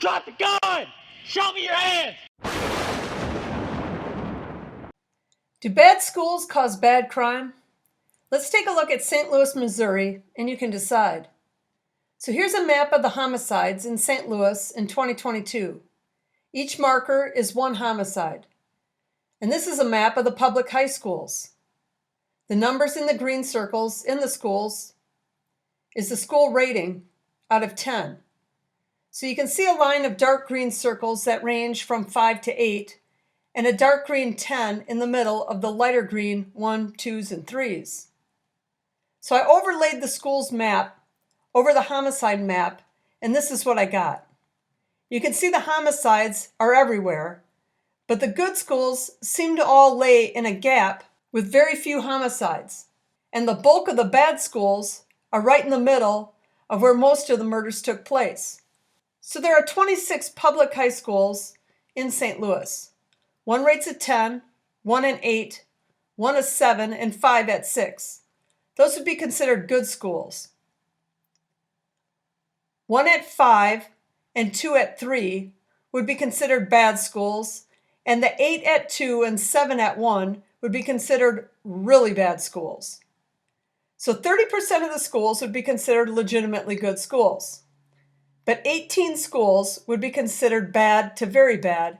Drop the gun! Show me your hands! Do bad schools cause bad crime? Let's take a look at St. Louis, Missouri, and you can decide. So here's a map of the homicides in St. Louis in 2022. Each marker is one homicide. And this is a map of the public high schools. The numbers in the green circles in the schools is the school rating out of 10. So you can see a line of dark green circles that range from 5 to 8, and a dark green 10 in the middle of the lighter green 1, 2s, and 3s. So I overlaid the school's map over the homicide map, and this is what I got. You can see the homicides are everywhere, but the good schools seem to all lay in a gap with very few homicides. And the bulk of the bad schools are right in the middle of where most of the murders took place. So there are 26 public high schools in St. Louis. One rates at 10, one at 8, one at 7, and 5 at 6. Those would be considered good schools. One at 5 and 2 at 3 would be considered bad schools, and the 8 at 2 and 7 at 1 would be considered really bad schools. So 30% of the schools would be considered legitimately good schools. But 18 schools would be considered bad to very bad,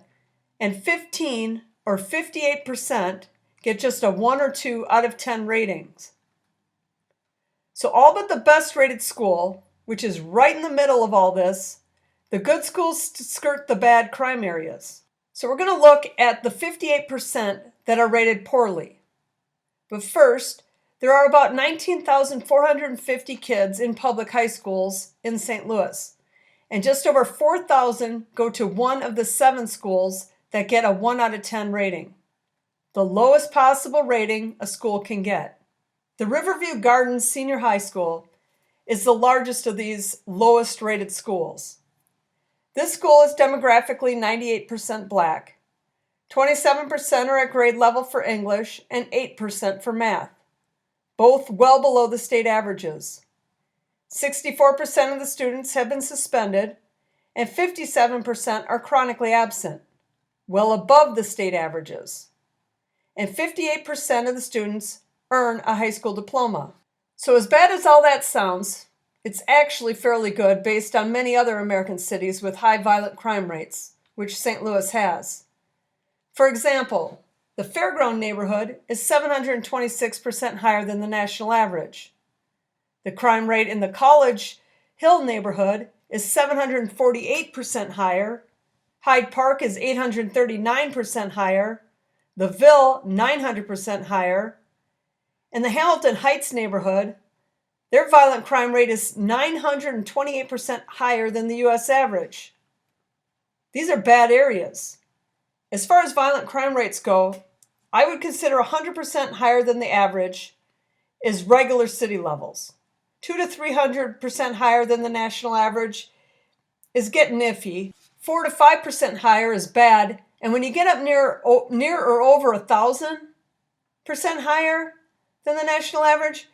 and 15 or 58% get just a 1 or 2 out of 10 ratings. So all but the best rated school, which is right in the middle of all this, the good schools skirt the bad crime areas. So we're going to look at the 58% that are rated poorly. But first, there are about 19,450 kids in public high schools in St. Louis, and just over 4,000 go to one of the 7 schools that get a 1 out of 10 rating, the lowest possible rating a school can get. The Riverview Gardens Senior High School is the largest of these lowest rated schools. This school is demographically 98% black. 27% are at grade level for English and 8% for math, both well below the state averages. 64% of the students have been suspended, and 57% are chronically absent, well above the state averages. And 58% of the students earn a high school diploma. So as bad as all that sounds, it's actually fairly good based on many other American cities with high violent crime rates, which St. Louis has. For example, the Fairground neighborhood is 726% higher than the national average. The crime rate in the College Hill neighborhood is 748% higher. Hyde Park is 839% higher. The Ville, 900% higher. In the Hamilton Heights neighborhood, their violent crime rate is 928% higher than the U.S. average. These are bad areas. As far as violent crime rates go, I would consider 100% higher than the average is regular city levels. 200 to 300% higher than the national average is getting iffy. 4 to 5% higher is bad. And when you get up near or over 1,000% higher than the national average,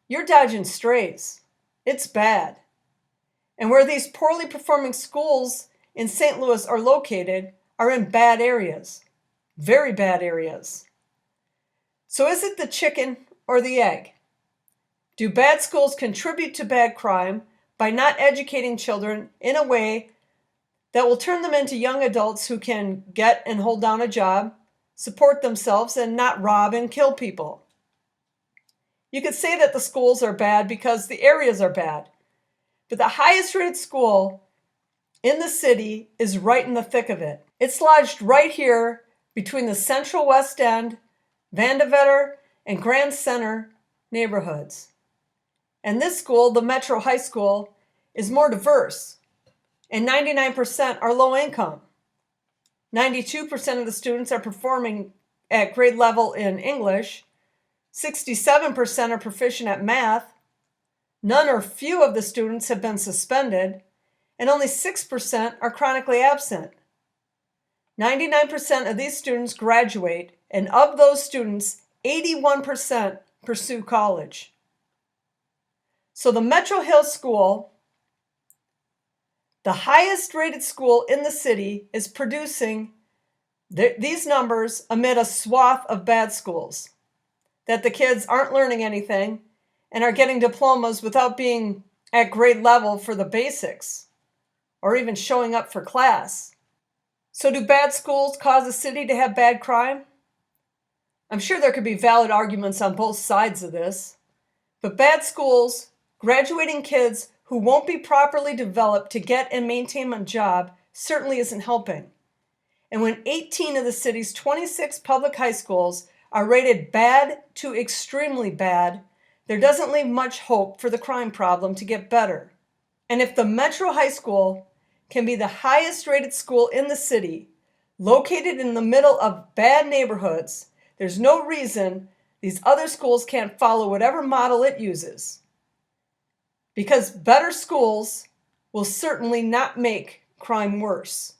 you're dodging strays. It's bad. And where these poorly performing schools in St. Louis are located are in bad areas, very bad areas. So is it the chicken or the egg? Do bad schools contribute to bad crime by not educating children in a way that will turn them into young adults who can get and hold down a job, support themselves, and not rob and kill people? You could say that the schools are bad because the areas are bad, but the highest rated school in the city is right in the thick of it. It's lodged right here between the Central West End, Vandevetter, and Grand Center neighborhoods. And this school, the Metro High School, is more diverse, and 99% are low income. 92% of the students are performing at grade level in English. 67% are proficient at math. None or few of the students have been suspended, and only 6% are chronically absent. 99% of these students graduate, and of those students, 81% pursue college. So the Metro Hill School, The highest rated school in the city is producing these numbers amid a swath of bad schools. That the kids aren't learning anything and are getting diplomas without being at grade level for the basics or even showing up for class. So do bad schools cause a city to have bad crime? I'm sure there could be valid arguments on both sides of this, but bad schools, graduating kids who won't be properly developed to get and maintain a job certainly isn't helping. And when 18 of the city's 26 public high schools are rated bad to extremely bad, there doesn't leave much hope for the crime problem to get better. And if the Metro High School can be the highest rated school in the city, located in the middle of bad neighborhoods, there's no reason these other schools can't follow whatever model it uses. Because better schools will certainly not make crime worse.